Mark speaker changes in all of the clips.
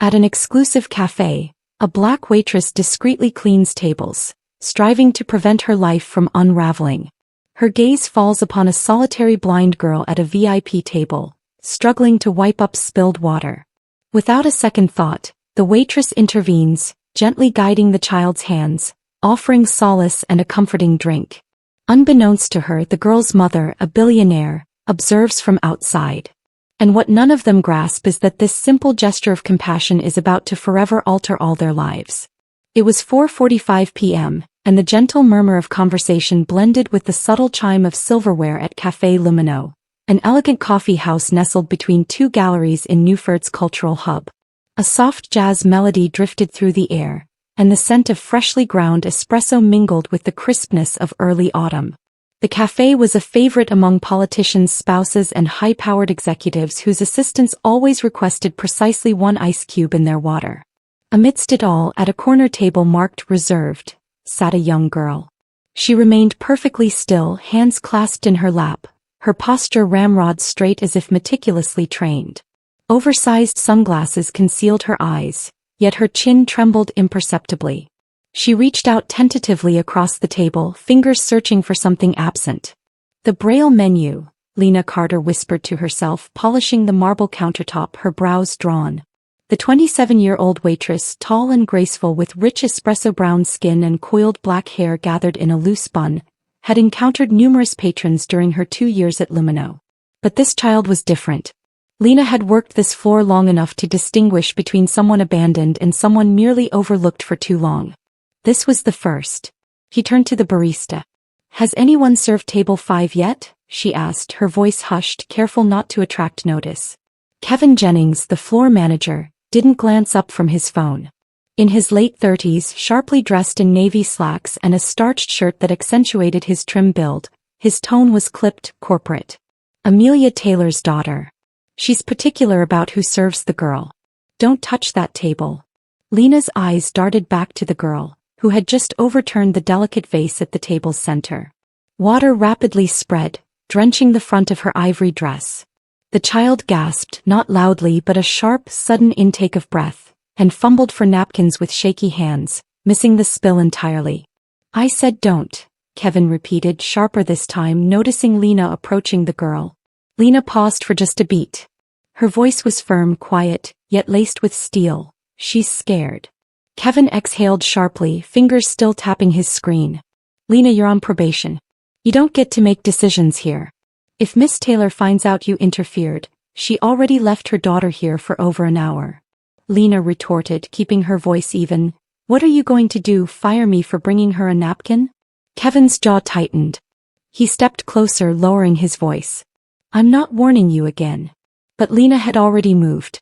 Speaker 1: At an exclusive cafe, a black waitress discreetly cleans tables, striving to prevent her life from unraveling. Her gaze falls upon a solitary blind girl at a VIP table, struggling to wipe up spilled water. Without a second thought, the waitress intervenes, gently guiding the child's hands, offering solace and a comforting drink. Unbeknownst to her, the girl's mother, a billionaire, observes from outside. And what none of them grasp is that this simple gesture of compassion is about to forever alter all their lives. It was 4:45 p.m., and the gentle murmur of conversation blended with the subtle chime of silverware at Café Lumino, an elegant coffee house nestled between two galleries in Newford's cultural hub. A soft jazz melody drifted through the air, and the scent of freshly ground espresso mingled with the crispness of early autumn. The café was a favorite among politicians' spouses and high-powered executives whose assistants always requested precisely one ice cube in their water. Amidst it all, at a corner table marked reserved, sat a young girl. She remained perfectly still, hands clasped in her lap, her posture ramrod straight as if meticulously trained. Oversized sunglasses concealed her eyes, yet her chin trembled imperceptibly. She reached out tentatively across the table, fingers searching for something absent. "The Braille menu," Lena Carter whispered to herself, polishing the marble countertop, her brows drawn. The 27-year-old waitress, tall and graceful with rich espresso-brown skin and coiled black hair gathered in a loose bun, had encountered numerous patrons during her 2 years at Lumino. But this child was different. Lena had worked this floor long enough to distinguish between someone abandoned and someone merely overlooked for too long. This was the first. He turned to the barista. "Has anyone served table 5 yet?" she asked, her voice hushed, careful not to attract notice. Kevin Jennings, the floor manager, didn't glance up from his phone. In his late 30s, sharply dressed in navy slacks and a starched shirt that accentuated his trim build, his tone was clipped, corporate. "Amelia Taylor's daughter. She's particular about who serves the girl. Don't touch that table." Lena's eyes darted back to the girl, who had just overturned the delicate vase at the table's center. Water rapidly spread, drenching the front of her ivory dress. The child gasped, not loudly but a sharp, sudden intake of breath, and fumbled for napkins with shaky hands, missing the spill entirely. "I said don't," Kevin repeated, sharper this time, noticing Lena approaching the girl. Lena paused for just a beat. Her voice was firm, quiet, yet laced with steel. "She's scared." Kevin exhaled sharply, fingers still tapping his screen. "Lena, you're on probation. You don't get to make decisions here. If Miss Taylor finds out you interfered, she already left her daughter here for over an hour." Lena retorted, keeping her voice even. "What are you going to do, fire me for bringing her a napkin?" Kevin's jaw tightened. He stepped closer, lowering his voice. "I'm not warning you again." But Lena had already moved.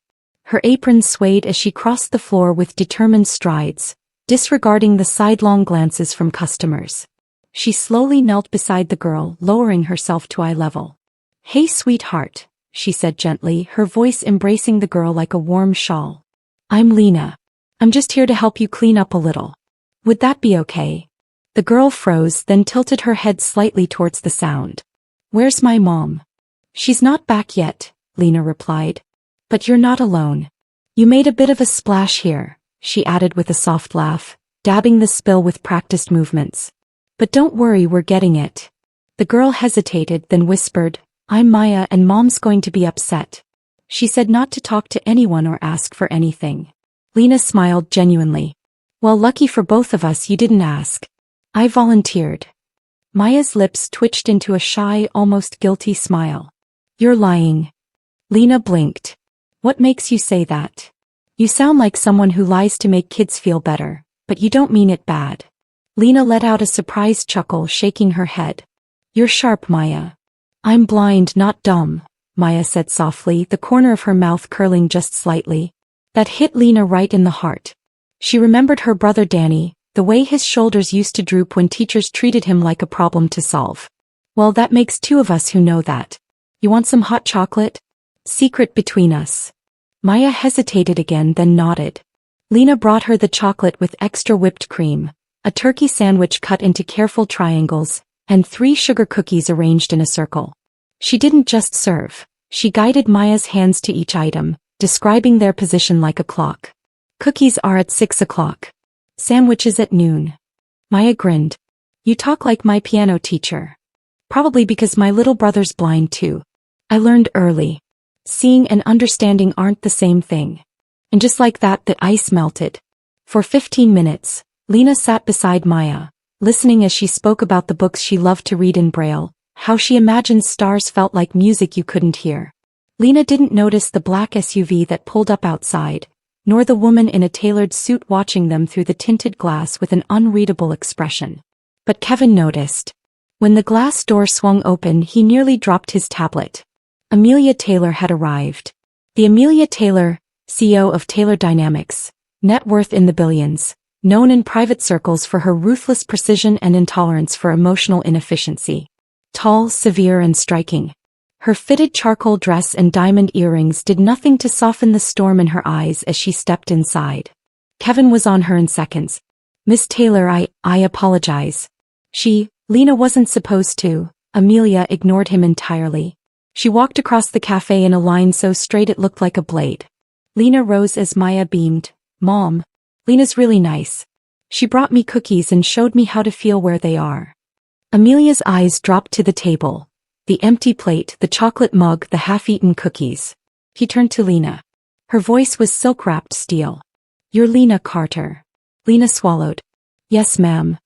Speaker 1: Her apron swayed as she crossed the floor with determined strides, disregarding the sidelong glances from customers. She slowly knelt beside the girl, lowering herself to eye level. "Hey, sweetheart," she said gently, her voice embracing the girl like a warm shawl. "I'm Lena. I'm just here to help you clean up a little. Would that be okay?" The girl froze, then tilted her head slightly towards the sound. "Where's my mom?" "She's not back yet," Lena replied. "But you're not alone. You made a bit of a splash here," she added with a soft laugh, dabbing the spill with practiced movements. "But don't worry, we're getting it." The girl hesitated, then whispered, "I'm Maya and Mom's going to be upset. She said not to talk to anyone or ask for anything." Lena smiled genuinely. "Well, lucky for both of us you didn't ask. I volunteered." Maya's lips twitched into a shy, almost guilty smile. "You're lying." Lena blinked. "What makes you say that? You sound like someone who lies to make kids feel better, but you don't mean it bad." Lena let out a surprised chuckle, shaking her head. "You're sharp, Maya." "I'm blind, not dumb," Maya said softly, the corner of her mouth curling just slightly. That hit Lena right in the heart. She remembered her brother Danny, the way his shoulders used to droop when teachers treated him like a problem to solve. "Well, that makes 2 of us who know that. You want some hot chocolate? Secret between us." Maya hesitated again, then nodded. Lena brought her the chocolate with extra whipped cream, a turkey sandwich cut into careful triangles, and 3 sugar cookies arranged in a circle. She didn't just serve. She guided Maya's hands to each item, describing their position like a clock. Cookies are at 6 o'clock. Sandwiches at noon. Maya grinned. You talk like my piano teacher. Probably because my little brother's blind too. I learned early. Seeing and understanding aren't the same thing. And just like that, the ice melted. For 15 minutes, Lena sat beside Maya, listening as she spoke about the books she loved to read in Braille, how she imagined stars felt like music you couldn't hear. Lena didn't notice the black SUV that pulled up outside, nor the woman in a tailored suit watching them through the tinted glass with an unreadable expression. But Kevin noticed. When the glass door swung open, he nearly dropped his tablet. Amelia Taylor had arrived. The Amelia Taylor, CEO of Taylor Dynamics, net worth in the billions, known in private circles for her ruthless precision and intolerance for emotional inefficiency. Tall, severe and striking. Her fitted charcoal dress and diamond earrings did nothing to soften the storm in her eyes as she stepped inside. Kevin was on her in seconds. Miss Taylor, I apologize. Lena wasn't supposed to. Amelia ignored him entirely. She walked across the cafe in a line so straight it looked like a blade. Lena rose as Maya beamed. Mom. Lena's really nice. She brought me cookies and showed me how to feel where they are. Amelia's eyes dropped to the table. The empty plate, the chocolate mug, the half-eaten cookies. He turned to Lena. Her voice was silk-wrapped steel. You're Lena Carter. Lena swallowed. Yes, ma'am.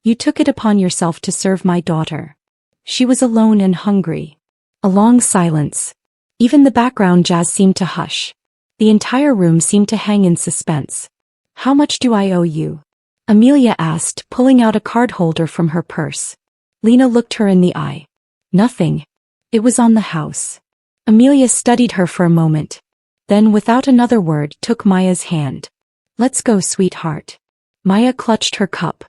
Speaker 1: You took it upon yourself to serve my daughter. She was alone and hungry. A long silence. Even the background jazz seemed to hush. The entire room seemed to hang in suspense. How much do I owe you? Amelia asked, pulling out a card holder from her purse. Lena looked her in the eye. Nothing. It was on the house. Amelia studied her for a moment. Then, without another word, took Maya's hand. Let's go, sweetheart. Maya clutched her cup.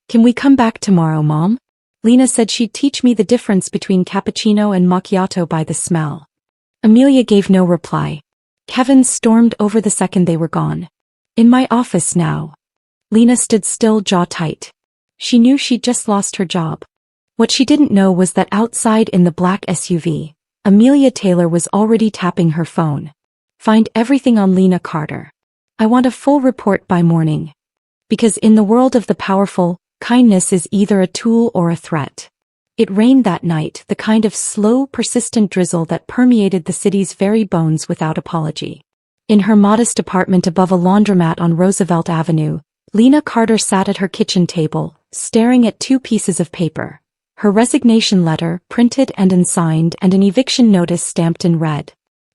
Speaker 1: Can we come back tomorrow, Mom? Lena said she'd teach me the difference between cappuccino and macchiato by the smell. Amelia gave no reply. Kevin stormed over the second they were gone. In my office now. Lena stood still, jaw tight. She knew she'd just lost her job. What she didn't know was that outside in the black SUV, Amelia Taylor was already tapping her phone. Find everything on Lena Carter. I want a full report by morning. Because in the world of the powerful, kindness is either a tool or a threat. It rained that night, the kind of slow, persistent drizzle that permeated the city's very bones without apology. In her modest apartment above a laundromat on Roosevelt Avenue, Lena Carter sat at her kitchen table, staring at 2 pieces of paper. Her resignation letter, printed and unsigned, and an eviction notice stamped in red.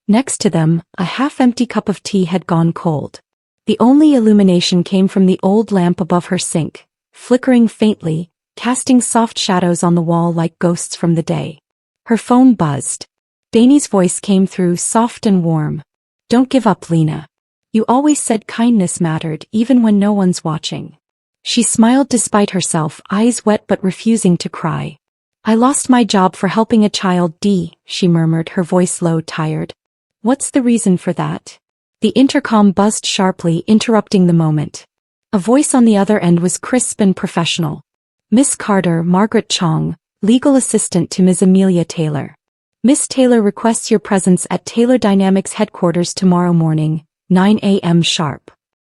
Speaker 1: Next to them, a half-empty cup of tea had gone cold. The only illumination came from the old lamp above her sink, flickering faintly, casting soft shadows on the wall like ghosts from the day. Her phone buzzed. Danny's voice came through, soft and warm. Don't give up, Lena. You always said kindness mattered, even when no one's watching. She smiled despite herself, eyes wet but refusing to cry. I lost my job for helping a child, she murmured, her voice low, tired. What's the reason for that? The intercom buzzed sharply, interrupting the moment. A voice on the other end was crisp and professional. Miss Carter, Margaret Chong, legal assistant to Ms. Amelia Taylor. Miss Taylor requests your presence at Taylor Dynamics headquarters tomorrow morning, 9 a.m. sharp.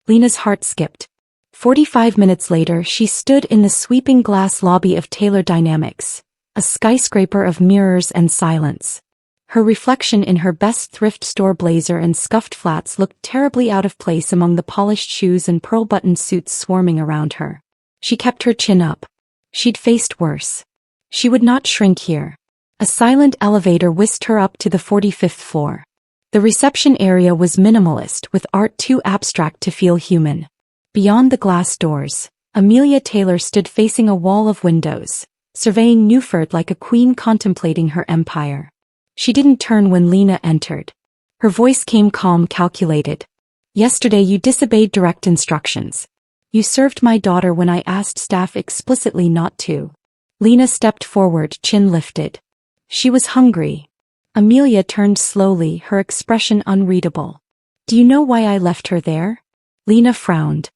Speaker 1: Lena's heart skipped. 45 minutes later, she stood in the sweeping glass lobby of Taylor Dynamics, a skyscraper of mirrors and silence. Her reflection in her best thrift store blazer and scuffed flats looked terribly out of place among the polished shoes and pearl-buttoned suits swarming around her. She kept her chin up. She'd faced worse. She would not shrink here. A silent elevator whisked her up to the 45th floor. The reception area was minimalist, with art too abstract to feel human. Beyond the glass doors, Amelia Taylor stood facing a wall of windows, surveying Newford like a queen contemplating her empire. She didn't turn when Lena entered. Her voice came calm, calculated. Yesterday you disobeyed direct instructions. You served my daughter when I asked staff explicitly not to. Lena stepped forward, chin lifted. She was hungry. Amelia turned slowly, her expression unreadable. Do you know why I left her there? Lena frowned.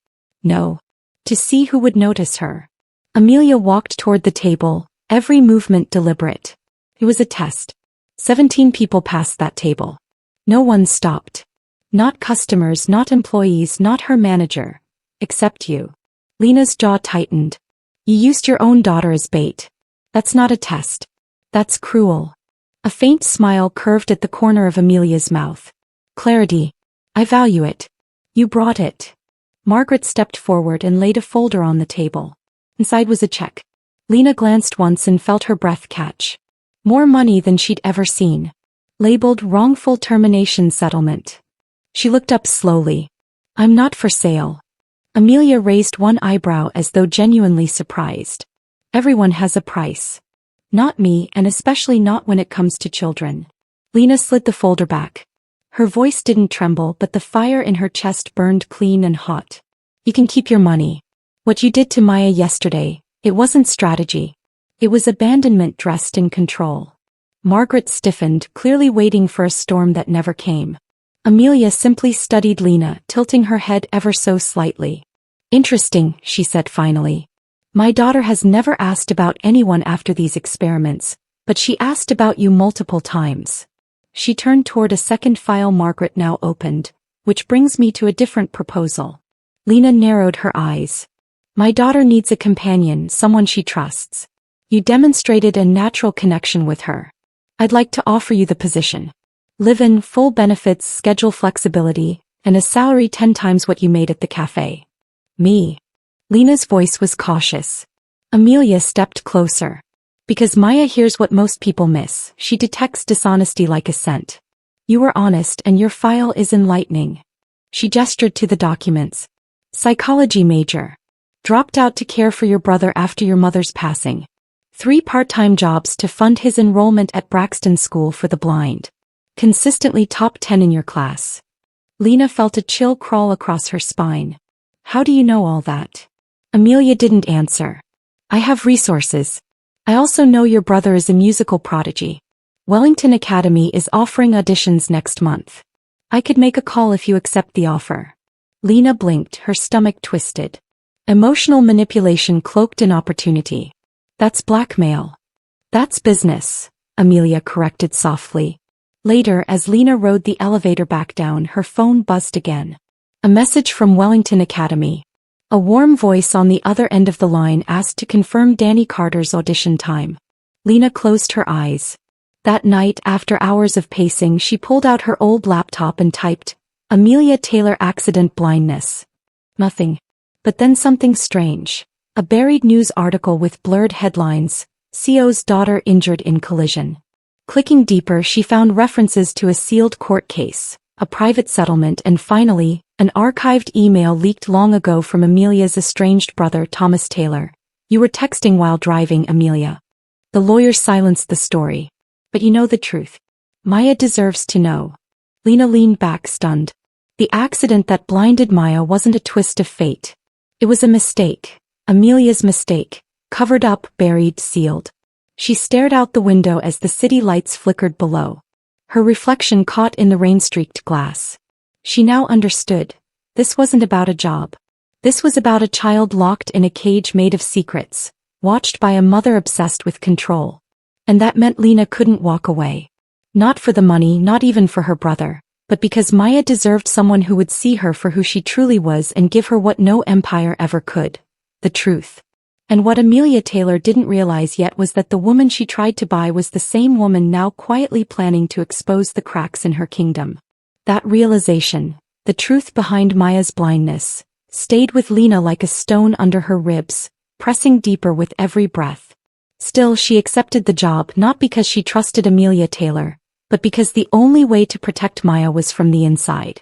Speaker 1: No. To see who would notice her. Amelia walked toward the table, every movement deliberate. It was a test. 17 people passed that table. No one stopped. Not customers, not employees, not her manager. Except you. Lena's jaw tightened. You used your own daughter as bait. That's not a test. That's cruel. A faint smile curved at the corner of Amelia's mouth. Clarity. I value it. You brought it. Margaret stepped forward and laid a folder on the table. Inside was a check. Lena glanced once and felt her breath catch. More money than she'd ever seen. Labeled wrongful termination settlement. She looked up slowly. I'm not for sale. Amelia raised one eyebrow as though genuinely surprised. Everyone has a price. Not me, and especially not when it comes to children. Lena slid the folder back. Her voice didn't tremble, but the fire in her chest burned clean and hot. You can keep your money. What you did to Maya yesterday, it wasn't strategy. It was abandonment dressed in control. Margaret stiffened, clearly waiting for a storm that never came. Amelia simply studied Lena, tilting her head ever so slightly. Interesting, she said finally. My daughter has never asked about anyone after these experiments, but she asked about you multiple times. She turned toward a second file Margaret now opened, which brings me to a different proposal. Lena narrowed her eyes. My daughter needs a companion, someone she trusts. You demonstrated a natural connection with her. I'd like to offer you the position. Live-in, full benefits, schedule flexibility, and a salary 10 times what you made at the cafe. Me. Lena's voice was cautious. Amelia stepped closer. Because Maya hears what most people miss, she detects dishonesty like a scent. You were honest and your file is enlightening. She gestured to the documents. Psychology major. Dropped out to care for your brother after your mother's passing. 3 part-time jobs to fund his enrollment at Braxton School for the Blind. Consistently top 10 in your class. Lena felt a chill crawl across her spine. How do you know all that? Amelia didn't answer. I have resources. I also know your brother is a musical prodigy. Wellington Academy is offering auditions next month. I could make a call if you accept the offer. Lena blinked, her stomach twisted. Emotional manipulation cloaked in opportunity. That's blackmail. That's business, Amelia corrected softly. Later, as Lena rode the elevator back down, her phone buzzed again. A message from Wellington Academy. A warm voice on the other end of the line asked to confirm Danny Carter's audition time. Lena closed her eyes. That night, after hours of pacing, she pulled out her old laptop and typed, Amelia Taylor accident blindness. Nothing. But then something strange. A buried news article with blurred headlines, CO's daughter injured in collision. Clicking deeper, she found references to a sealed court case, a private settlement, and finally, an archived email leaked long ago from Amelia's estranged brother Thomas Taylor. You were texting while driving, Amelia. The lawyer silenced the story. But you know the truth. Maya deserves to know. Lena leaned back, stunned. The accident that blinded Maya wasn't a twist of fate. It was a mistake. Amelia's mistake. Covered up, buried, sealed. She stared out the window as the city lights flickered below. Her reflection caught in the rain-streaked glass. She now understood. This wasn't about a job. This was about a child locked in a cage made of secrets, watched by a mother obsessed with control. And that meant Lena couldn't walk away. Not for the money, not even for her brother, but because Maya deserved someone who would see her for who she truly was and give her what no empire ever could. The truth. And what Amelia Taylor didn't realize yet was that the woman she tried to buy was the same woman now quietly planning to expose the cracks in her kingdom. That realization, the truth behind Maya's blindness, stayed with Lena like a stone under her ribs, pressing deeper with every breath. Still, she accepted the job not because she trusted Amelia Taylor, but because the only way to protect Maya was from the inside.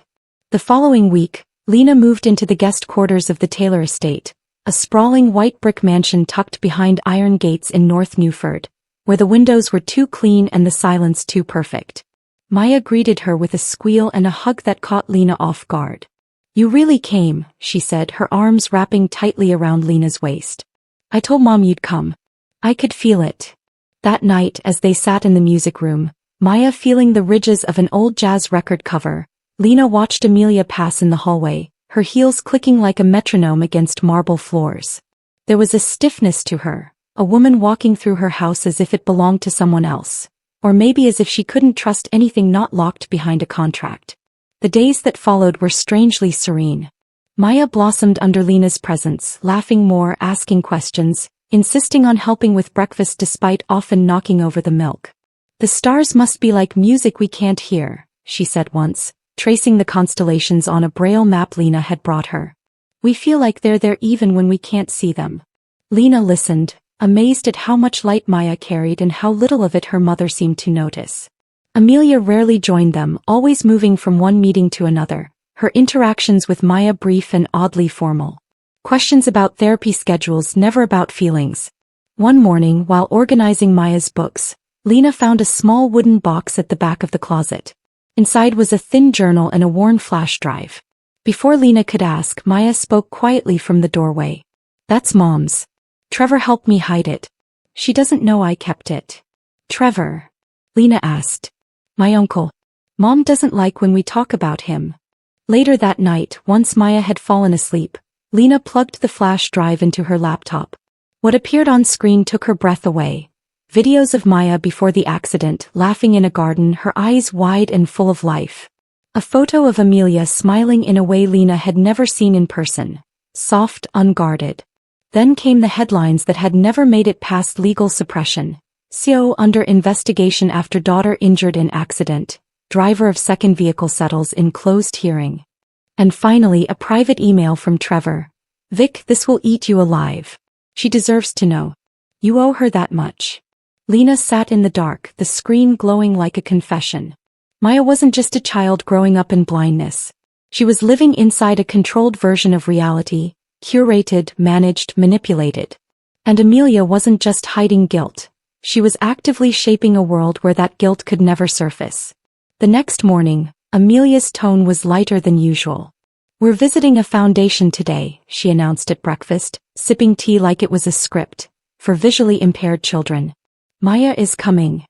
Speaker 1: The following week, Lena moved into the guest quarters of the Taylor estate, a sprawling white brick mansion tucked behind iron gates in North Newford, where the windows were too clean and the silence too perfect. Maya greeted her with a squeal and a hug that caught Lena off guard. You really came, she said, her arms wrapping tightly around Lena's waist. I told Mom you'd come. I could feel it. That night, as they sat in the music room, Maya feeling the ridges of an old jazz record cover, Lena watched Amelia pass in the hallway, her heels clicking like a metronome against marble floors. There was a stiffness to her, a woman walking through her house as if it belonged to someone else, or maybe as if she couldn't trust anything not locked behind a contract. The days that followed were strangely serene. Maya blossomed under Lena's presence, laughing more, asking questions, insisting on helping with breakfast despite often knocking over the milk. "The stars must be like music we can't hear," she said once, tracing the constellations on a braille map Lena had brought her. "We feel like they're there even when we can't see them." Lena listened, amazed at how much light Maya carried and how little of it her mother seemed to notice. Amelia rarely joined them, always moving from one meeting to another, her interactions with Maya brief and oddly formal. Questions about therapy schedules, never about feelings. One morning, while organizing Maya's books, Lena found a small wooden box at the back of the closet. Inside was a thin journal and a worn flash drive. Before Lena could ask, Maya spoke quietly from the doorway. "That's Mom's. Trevor helped me hide it. She doesn't know I kept it." "Trevor?" Lena asked. "My uncle. Mom doesn't like when we talk about him." Later that night, once Maya had fallen asleep, Lena plugged the flash drive into her laptop. What appeared on screen took her breath away. Videos of Maya before the accident, laughing in a garden, her eyes wide and full of life. A photo of Amelia smiling in a way Lena had never seen in person. Soft, unguarded. Then came the headlines that had never made it past legal suppression. CO under investigation after daughter injured in accident. Driver of second vehicle settles in closed hearing. And finally a private email from Trevor. "Vic, this will eat you alive. She deserves to know. You owe her that much." Lena sat in the dark, the screen glowing like a confession. Maya wasn't just a child growing up in blindness. She was living inside a controlled version of reality, curated, managed, manipulated. And Amelia wasn't just hiding guilt. She was actively shaping a world where that guilt could never surface. The next morning, Amelia's tone was lighter than usual. "We're visiting a foundation today," she announced at breakfast, sipping tea like it was a script, "for visually impaired children. Maya is coming."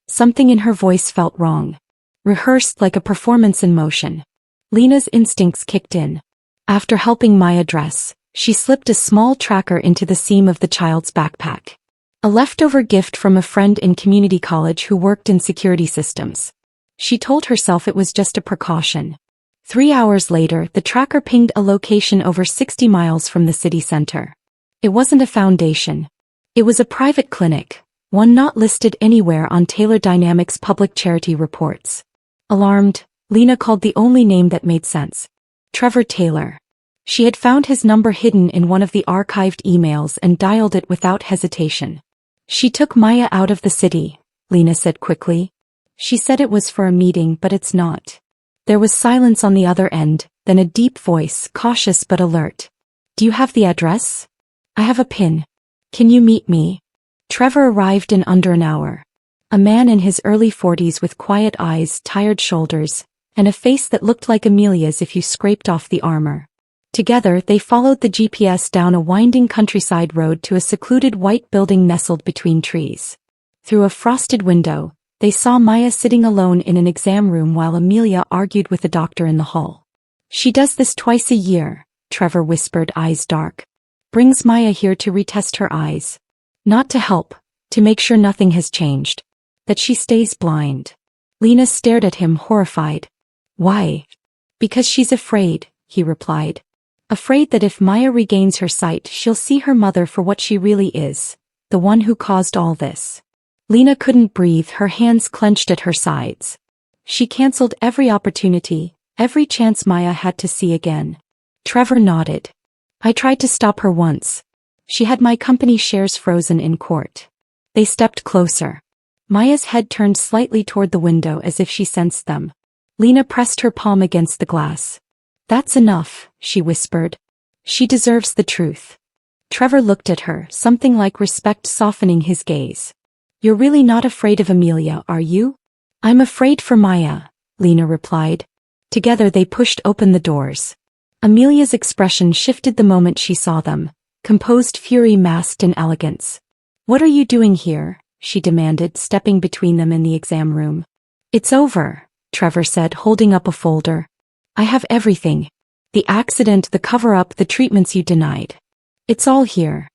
Speaker 1: Something in her voice felt wrong. Rehearsed like a performance in motion. Lena's instincts kicked in. After helping Maya dress, she slipped a small tracker into the seam of the child's backpack. A leftover gift from a friend in community college who worked in security systems. She told herself it was just a precaution. 3 hours later, the tracker pinged a location over 60 miles from the city center. It wasn't a foundation. It was a private clinic, one not listed anywhere on Taylor Dynamics' public charity reports. Alarmed, Lena called the only name that made sense. Trevor Taylor. She had found his number hidden in one of the archived emails and dialed it without hesitation. "She took Maya out of the city," Lena said quickly. "She said it was for a meeting, but it's not." There was silence on the other end, then a deep voice, cautious but alert. "Do you have the address?" "I have a pin. Can you meet me?" Trevor arrived in under an hour. A man in his early 40s with quiet eyes, tired shoulders, and a face that looked like Amelia's if you scraped off the armor. Together, they followed the GPS down a winding countryside road to a secluded white building nestled between trees. Through a frosted window, they saw Maya sitting alone in an exam room while Amelia argued with a doctor in the hall. "She does this twice a year," Trevor whispered, eyes dark. "Brings Maya here to retest her eyes. Not to help, to make sure nothing has changed. That she stays blind." Lena stared at him, horrified. "Why?" "Because she's afraid," he replied. "Afraid that if Maya regains her sight, she'll see her mother for what she really is, the one who caused all this." Lena couldn't breathe, her hands clenched at her sides. She canceled every opportunity, every chance Maya had to see again. Trevor nodded. "I tried to stop her once. She had my company shares frozen in court." They stepped closer. Maya's head turned slightly toward the window as if she sensed them. Lena pressed her palm against the glass. "That's enough," she whispered. "She deserves the truth." Trevor looked at her, something like respect softening his gaze. "You're really not afraid of Amelia, are you?" "I'm afraid for Maya," Lena replied. Together they pushed open the doors. Amelia's expression shifted the moment she saw them, composed fury masked in elegance. "What are you doing here?" she demanded, stepping between them in the exam room. "It's over," Trevor said, holding up a folder. "I have everything. The accident, the cover-up, the treatments you denied. It's all here."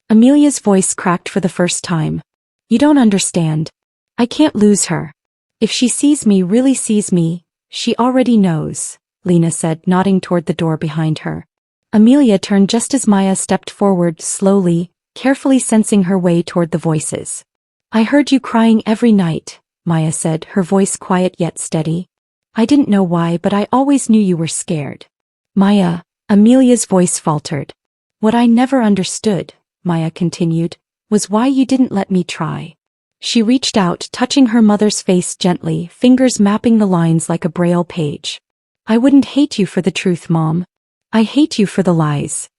Speaker 1: Amelia's voice cracked for the first time. "You don't understand. I can't lose her. If she sees me, really sees me, She already knows, Lena said, nodding toward the door behind her. Amelia turned just as Maya stepped forward slowly, carefully sensing her way toward the voices. I heard you crying every night, Maya said, her voice quiet yet steady. I didn't know why, but I always knew you were scared. Maya, Amelia's voice faltered. What I never understood, Maya continued, was why you didn't let me try. She reached out, touching her mother's face gently, fingers mapping the lines like a braille page. I wouldn't hate you for the truth, Mom. I hate you for the lies.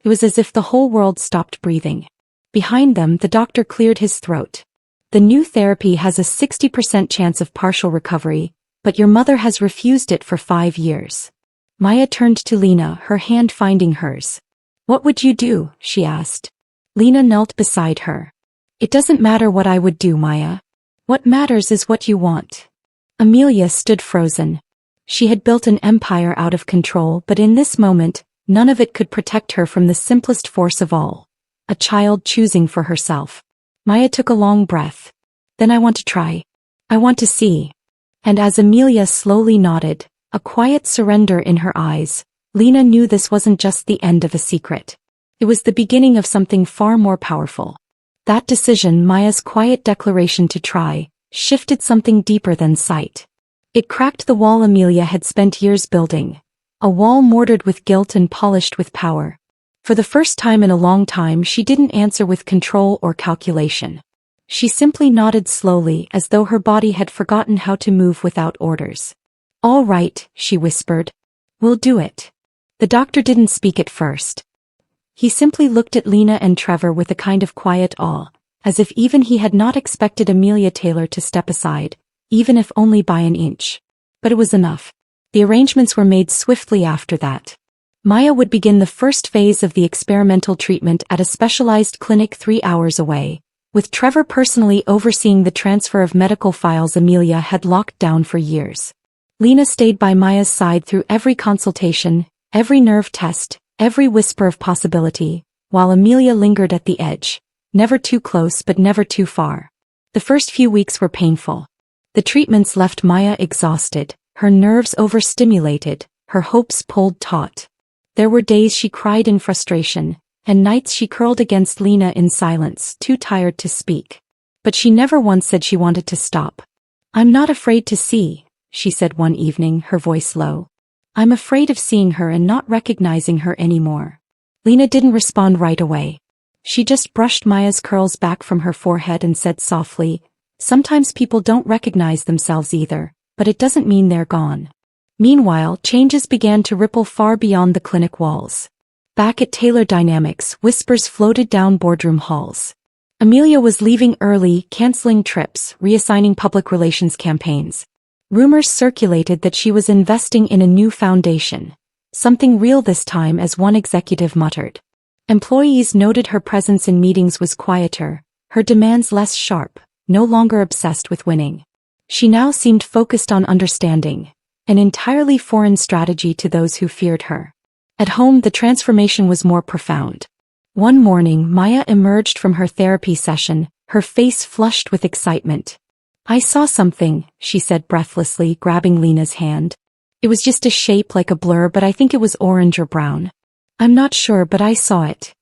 Speaker 1: It was as if the whole world stopped breathing. Behind them, the doctor cleared his throat. The new therapy has a 60% chance of partial recovery, but your mother has refused it for 5 years. Maya turned to Lena, her hand finding hers. What would you do? She asked. Lena knelt beside her. It doesn't matter what I would do, Maya. What matters is what you want. Amelia stood frozen. She had built an empire out of control, but in this moment, none of it could protect her from the simplest force of all. A child choosing for herself. Maya took a long breath. Then I want to try. I want to see. And as Amelia slowly nodded, a quiet surrender in her eyes, Lena knew this wasn't just the end of a secret. It was the beginning of something far more powerful. That decision, Maya's quiet declaration to try, shifted something deeper than sight. It cracked the wall Amelia had spent years building. A wall mortared with guilt and polished with power. For the first time in a long time, she didn't answer with control or calculation. She simply nodded slowly, as though her body had forgotten how to move without orders. All right, she whispered. We'll do it. The doctor didn't speak at first. He simply looked at Lena and Trevor with a kind of quiet awe, as if even he had not expected Amelia Taylor to step aside, even if only by an inch. But it was enough. The arrangements were made swiftly after that. Maya would begin the first phase of the experimental treatment at a specialized clinic 3 hours away, with Trevor personally overseeing the transfer of medical files Amelia had locked down for years. Lena stayed by Maya's side through every consultation, every nerve test, every whisper of possibility, while Amelia lingered at the edge, never too close but never too far. The first few weeks were painful. The treatments left Maya exhausted, her nerves overstimulated, her hopes pulled taut. There were days she cried in frustration, and nights she curled against Lena in silence, too tired to speak. But she never once said she wanted to stop. I'm not afraid to see, she said one evening, her voice low. I'm afraid of seeing her and not recognizing her anymore. Lena didn't respond right away. She just brushed Maya's curls back from her forehead and said softly, sometimes people don't recognize themselves either, but it doesn't mean they're gone. Meanwhile, changes began to ripple far beyond the clinic walls. Back at Taylor Dynamics, whispers floated down boardroom halls. Amelia was leaving early, canceling trips, reassigning public relations campaigns. Rumors circulated that she was investing in a new foundation. Something real this time, as one executive muttered. Employees noted her presence in meetings was quieter, her demands less sharp, no longer obsessed with winning. She now seemed focused on understanding, an entirely foreign strategy to those who feared her. At home, the transformation was more profound. One morning, Maya emerged from her therapy session, her face flushed with excitement. I saw something, she said breathlessly, grabbing Lena's hand. It was just a shape like a blur, but I think it was orange or brown. I'm not sure, but I saw it.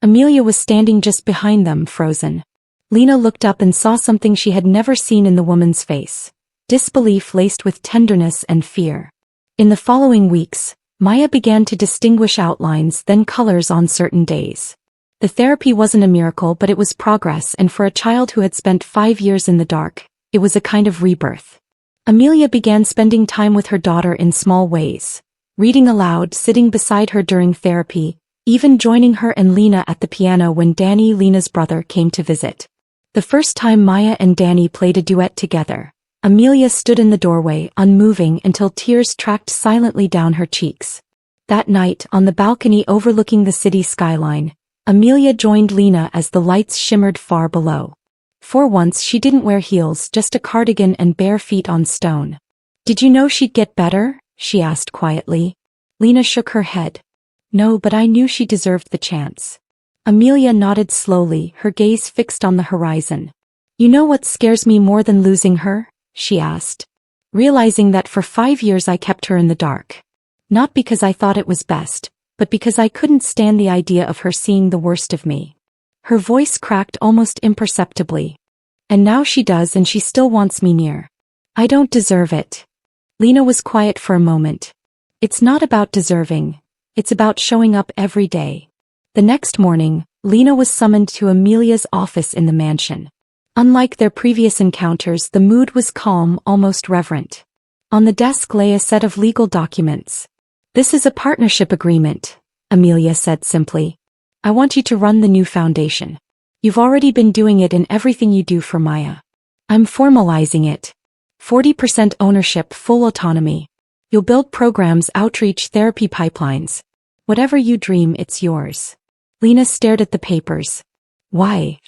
Speaker 1: Amelia was standing just behind them, frozen. Lena looked up and saw something she had never seen in the woman's face. Disbelief laced with tenderness and fear. In the following weeks, Maya began to distinguish outlines, then colors on certain days. The therapy wasn't a miracle, but it was progress, and for a child who had spent 5 years in the dark, it was a kind of rebirth. Amelia began spending time with her daughter in small ways, reading aloud, sitting beside her during therapy, even joining her and Lena at the piano when Danny, Lena's brother, came to visit. The first time Maya and Danny played a duet together, Amelia stood in the doorway, unmoving, until tears tracked silently down her cheeks. That night, on the balcony overlooking the city skyline, Amelia joined Lena as the lights shimmered far below. For once she didn't wear heels, just a cardigan and bare feet on stone. Did you know she'd get better? She asked quietly. Lena shook her head. No, but I knew she deserved the chance. Amelia nodded slowly, her gaze fixed on the horizon. You know what scares me more than losing her? She asked. realizing that for 5 years I kept her in the dark. Not because I thought it was best, but because I couldn't stand the idea of her seeing the worst of me. Her voice cracked almost imperceptibly. And now she does, and she still wants me near. I don't deserve it. Lena was quiet for a moment. It's not about deserving. It's about showing up every day. The next morning, Lena was summoned to Amelia's office in the mansion. Unlike their previous encounters, the mood was calm, almost reverent. On the desk lay a set of legal documents. "This is a partnership agreement," Amelia said simply. "I want you to run the new foundation. You've already been doing it in everything you do for Maya. I'm formalizing it. 40% ownership, full autonomy. You'll build programs, outreach, therapy pipelines. Whatever you dream, it's yours." Lena stared at the papers. "Why?"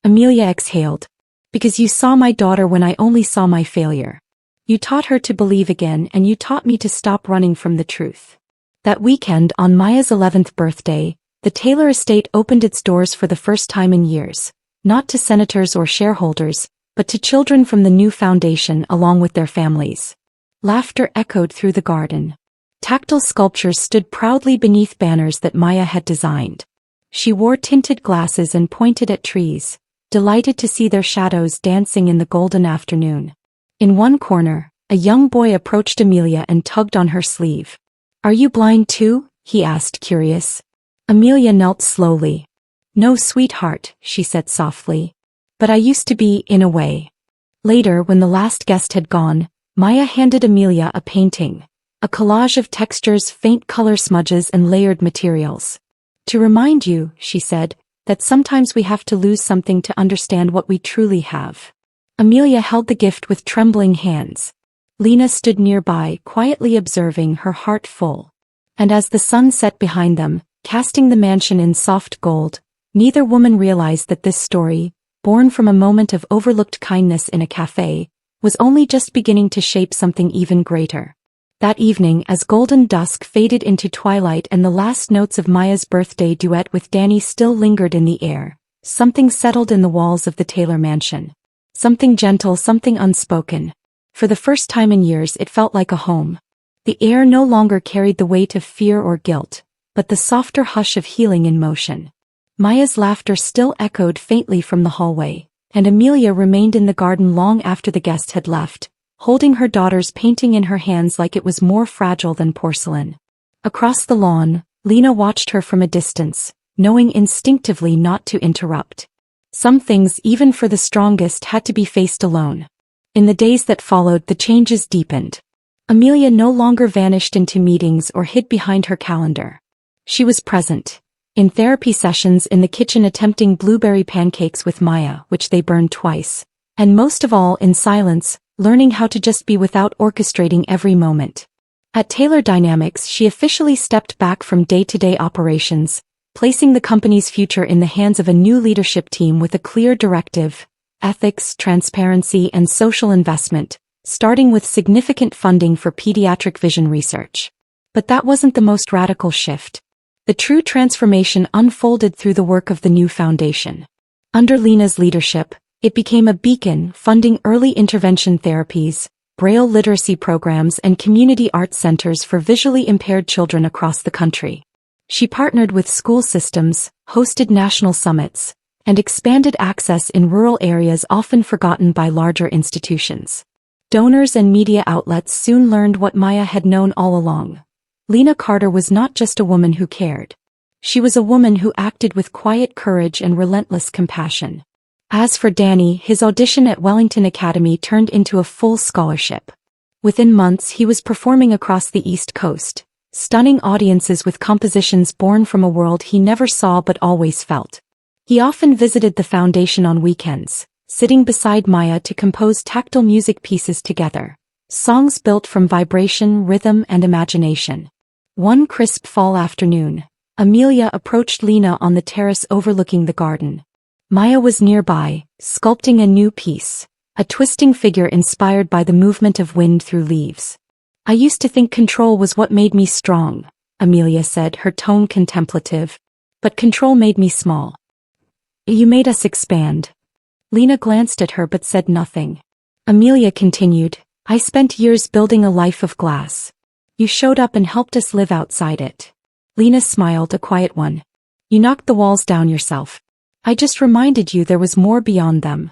Speaker 1: Amelia exhaled. "Because you saw my daughter when I only saw my failure. You taught her to believe again, and you taught me to stop running from the truth." That weekend, on Maya's 11th birthday, the Taylor estate opened its doors for the first time in years, not to senators or shareholders, but to children from the new foundation along with their families. Laughter echoed through the garden. Tactile sculptures stood proudly beneath banners that Maya had designed. She wore tinted glasses and pointed at trees, delighted to see their shadows dancing in the golden afternoon. In one corner, a young boy approached Amelia and tugged on her sleeve. "Are you blind too?" he asked, curious. Amelia knelt slowly. "No, sweetheart," she said softly. "But I used to be, in a way." Later, when the last guest had gone, Maya handed Amelia a painting, a collage of textures, faint color smudges, and layered materials. "To remind you," she said, "that sometimes we have to lose something to understand what we truly have." Amelia held the gift with trembling hands. Lena stood nearby, quietly observing, her heart full. And as the sun set behind them, casting the mansion in soft gold, neither woman realized that this story, born from a moment of overlooked kindness in a cafe, was only just beginning to shape something even greater. That evening, as golden dusk faded into twilight and the last notes of Maya's birthday duet with Danny still lingered in the air, something settled in the walls of the Taylor mansion. Something gentle, something unspoken. For the first time in years, it felt like a home. The air no longer carried the weight of fear or guilt, but the softer hush of healing in motion. Maya's laughter still echoed faintly from the hallway, and Amelia remained in the garden long after the guest had left, holding her daughter's painting in her hands like it was more fragile than porcelain. Across the lawn, Lena watched her from a distance, knowing instinctively not to interrupt. Some things, even for the strongest, had to be faced alone. In the days that followed, the changes deepened. Amelia no longer vanished into meetings or hid behind her calendar. She was present. In therapy sessions, in the kitchen attempting blueberry pancakes with Maya, which they burned twice. And most of all, in silence, learning how to just be without orchestrating every moment. At Taylor Dynamics, she officially stepped back from day-to-day operations, placing the company's future in the hands of a new leadership team with a clear directive: ethics, transparency, and social investment, starting with significant funding for pediatric vision research. But that wasn't the most radical shift. The true transformation unfolded through the work of the new foundation. Under Lena's leadership, it became a beacon, funding early intervention therapies, Braille literacy programs, and community arts centers for visually impaired children across the country. She partnered with school systems, hosted national summits, and expanded access in rural areas often forgotten by larger institutions. Donors and media outlets soon learned what Maya had known all along. Lena Carter was not just a woman who cared. She was a woman who acted with quiet courage and relentless compassion. As for Danny, his audition at Wellington Academy turned into a full scholarship. Within months, he was performing across the East Coast, stunning audiences with compositions born from a world he never saw but always felt. He often visited the foundation on weekends, sitting beside Maya to compose tactile music pieces together, songs built from vibration, rhythm, and imagination. One crisp fall afternoon, Amelia approached Lena on the terrace overlooking the garden. Maya was nearby, sculpting a new piece, a twisting figure inspired by the movement of wind through leaves. "I used to think control was what made me strong," Amelia said, her tone contemplative. "But control made me small. You made us expand." Lena glanced at her but said nothing. Amelia continued, I spent years building a life of glass. You showed up and helped us live outside it. Lena smiled, a quiet one. You knocked the walls down yourself. I just reminded you there was more beyond them.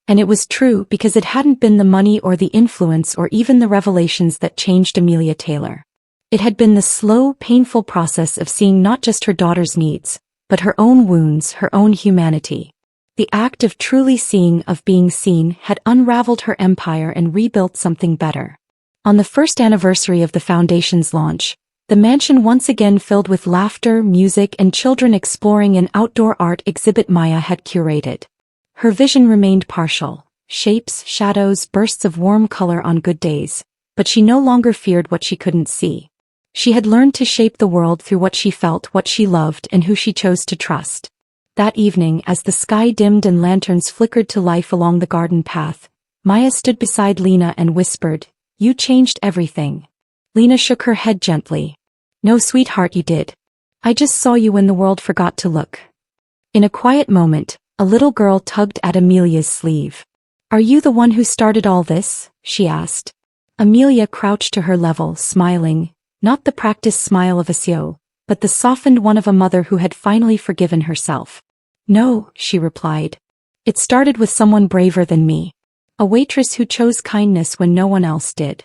Speaker 1: And it was true because it hadn't been the money or the influence or even the revelations that changed Amelia Taylor. It had been the slow, painful process of seeing not just her daughter's needs, but her own wounds, her own humanity. The act of truly seeing, of being seen, had unraveled her empire and rebuilt something better. On the first anniversary of the foundation's launch, the mansion once again filled with laughter, music, and children exploring an outdoor art exhibit Maya had curated. Her vision remained partial, shapes, shadows, bursts of warm color on good days, but she no longer feared what she couldn't see. She had learned to shape the world through what she felt, what she loved, and who she chose to trust. That evening, as the sky dimmed and lanterns flickered to life along the garden path, Maya stood beside Lena and whispered, "You changed everything." Lena shook her head gently. "No, sweetheart, you did. I just saw you when the world forgot to look." In a quiet moment, a little girl tugged at Amelia's sleeve. "Are you the one who started all this?" she asked. Amelia crouched to her level, smiling, not the practiced smile of a CEO, but the softened one of a mother who had finally forgiven herself. "No," she replied. "It started with someone braver than me. A waitress who chose kindness when no one else did."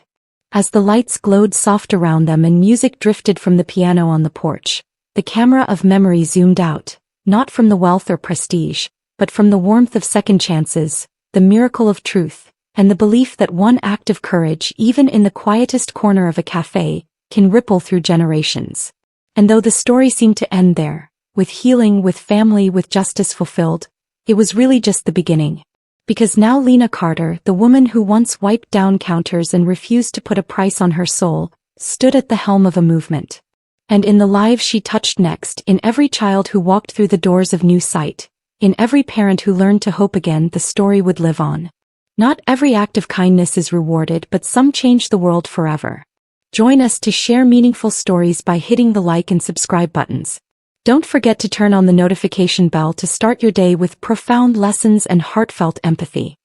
Speaker 1: As the lights glowed soft around them and music drifted from the piano on the porch, the camera of memory zoomed out, not from the wealth or prestige, but from the warmth of second chances, the miracle of truth, and the belief that one act of courage, even in the quietest corner of a cafe, can ripple through generations. And though the story seemed to end there, with healing, with family, with justice fulfilled, it was really just the beginning. Because now Lena Carter, the woman who once wiped down counters and refused to put a price on her soul, stood at the helm of a movement. And in the lives she touched next, in every child who walked through the doors of new sight, in every parent who learned to hope again, the story would live on. Not every act of kindness is rewarded, but some change the world forever. Join us to share meaningful stories by hitting the like and subscribe buttons. Don't forget to turn on the notification bell to start your day with profound lessons and heartfelt empathy.